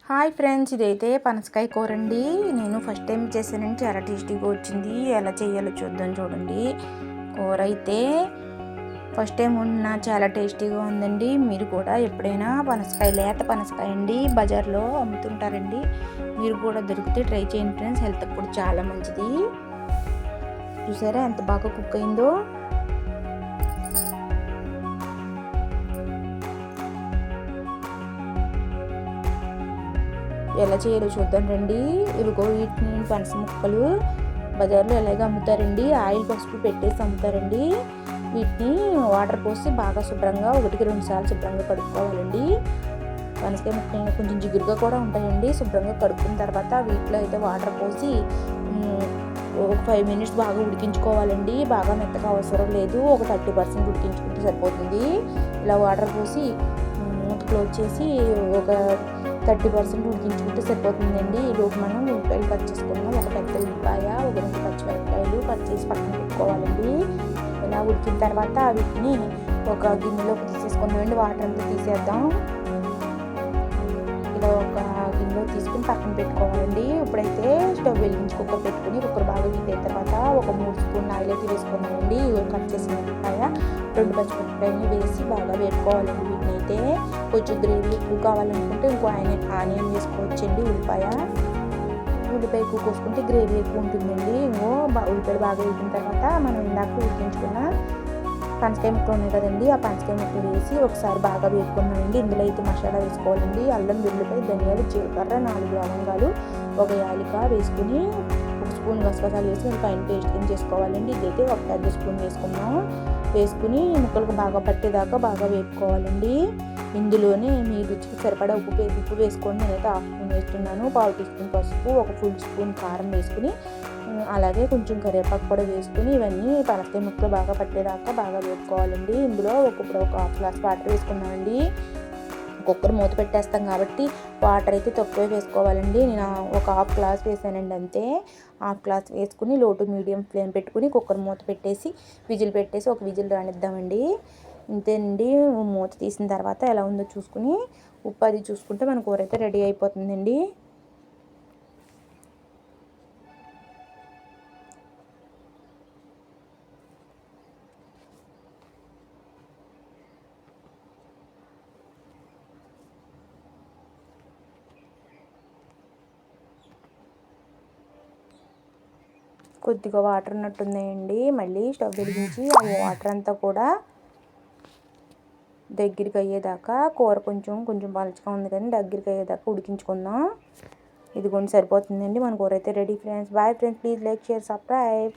Hi friends, ఇదైతే పనసకాయ కూర అండి. నేను ఫస్ట్ టైం చేశానండి, చాలా టేస్టీగా వచ్చింది. ఎలా చేయాలో చూద్దాం. చూడండి, కూర అయితే ఫస్ట్ టైం వండినా చాలా టేస్టీగా ఉందండి. మీరు కూడా ఎప్పుడైనా లేత పనసకాయ అండి బజార్లో అమ్ముతుంటారండి, మీరు కూడా దొరికితే ట్రై చేయండి ఫ్రెండ్స్. హెల్త్కి కూడా చాలా మంచిది. చూసారా ఎంత బాగా కుక్ అయిందో. ఎలా చేయాలో చూద్దాం రండి. ఇదిగో వీటిని పనస ముక్కలు బజార్లో ఎలాగ అమ్ముతారండి, ఆయిల్ పసుపు పెట్టేసి అమ్ముతారండి. వీటిని వాటర్ పోసి బాగా శుభ్రంగా 1-2 సార్లు శుభ్రంగా కడుక్కోవాలండి. పనసకాయ ముక్కలు కొంచెం జిగురుగా కూడా ఉంటాయండి. శుభ్రంగా కడుక్కున్న తర్వాత వీటిలో అయితే వాటర్ పోసి ఒక 5 మినిట్స్ బాగా ఉడికించుకోవాలండి. బాగా మెత్తగా అవసరం లేదు, ఒక 30% ఉడికించుకుంటే సరిపోతుంది. ఇలా వాటర్ పోసి మూత క్లోజ్ చేసి ఒక 30% ఉడికించుకుంటే సరిపోతుందండి. ఈలోపు మనం ఉల్లిపాయలు కట్ చేసుకున్నాం. ఒక పెద్ద ఉల్లిపాయ, ఒక 2 పచ్చిమిరపకాయలు కట్ చేసి పక్కన పెట్టుకోవాలండి. ఇలా ఉడికిన తర్వాత వీటిని ఒక గిన్నెలోకి తీసేసుకుందామండి. వాటర్ అంతా తీసేద్దాం. ఇలా ఒక గిన్నెలో తీసుకుని పక్కన పెట్టుకోవాలండి. ఇప్పుడైతే స్టవ్ వెలిగించి కుక్కర్ పెట్టుకుని కుక్కర్ బాగా హీట్ అయిన తర్వాత ఒక 3 స్పూన్ ఆయిల్ అయితే వేసుకున్నామండి. కట్ చేసిన ఉల్లిపాయ, 2 పచ్చిమిరపకాయలు వేసి బాగా వేసుకోవాలండి. వీటిని అయితే కొంచెం గ్రేవీ ఎక్కువ కావాలనుకుంటే ఇంకో ఆనియన్ వేసుకోవచ్చండి. ఉల్లిపాయ ఎక్కువ కోసుకుంటే గ్రేవీ ఎక్కువ ఉంటుందండి. ఉల్లిపాయలు బాగా వేసిన తర్వాత మనం ఇందాక ఉడికించుకున్న పనసకాయ ముక్కలు ఉన్నాయి కదండి, ఆ పనసకాయ ముక్కలు వేసి ఒకసారి బాగా వేసుకున్నామండి. ఇందులో అయితే మసాలా వేసుకోవాలండి. అల్లం, వెల్లుల్లిపాయ, ధనియాలు, జీలకర్ర, 4 లవంగాలు, 1 యాలక వేసుకుని 1 స్పూన్ గసగసాలు వేసి పైన పేస్ట్ కింద చేసుకోవాలండి. ఇదైతే ఒక పెద్ద స్పూన్ వేసుకున్నాం. వేసుకుని ముక్కలకు బాగా పట్టేదాకా బాగా వేపుకోవాలండి. ఇందులోనే మీ రుచికి సరిపడా ఉప్పు వేసుకోండి. నేనైతే 1/2 స్పూన్ వేస్తున్నాను. 1/2 టీ స్పూన్ పసుపు, 1 ఫుల్ స్పూన్ కారం వేసుకుని అలాగే కొంచెం కరివేపాకు కూడా వేసుకుని ఇవన్నీ పనసకాయ ముక్కలు బాగా పట్టేదాకా బాగా వేపుకోవాలండి. ఇందులో ఒక 1/2 గ్లాస్ వాటర్ వేసుకున్నామండి. కుక్కర్ మూత పెట్టేస్తాం కాబట్టి వాటర్ అయితే తక్కువే వేసుకోవాలండి. నేను ఒక 1/2 గ్లాస్ వేసానండి అంతే. 1/2 గ్లాస్ వేసుకుని లో టు మీడియం ఫ్లేమ్ పెట్టుకుని కుక్కర్ మూత పెట్టేసి విజిల్ పెట్టేసి ఒక విజిల్ రానిద్దామండి. ఇంతేనండి. మూత తీసిన తర్వాత ఎలా ఉందో చూసుకుని ఉప్పు అది చూసుకుంటే మన కూర అయితే రెడీ అయిపోతుందండి. కొద్దిగా వాటర్ ఉన్నట్టున్నాయండి. మళ్ళీ స్టవ్ వెలిగించి ఆ వాటర్ అంతా కూడా దగ్గరికి అయ్యేదాకా, కూర కొంచెం పలచగా ఉంది కానీ దగ్గరికి అయ్యేదాకా ఉడికించుకుందాం. ఇదిగోండి సరిపోతుందండి. మన కూర అయితే ready friends. Bye friends, please like, share, subscribe.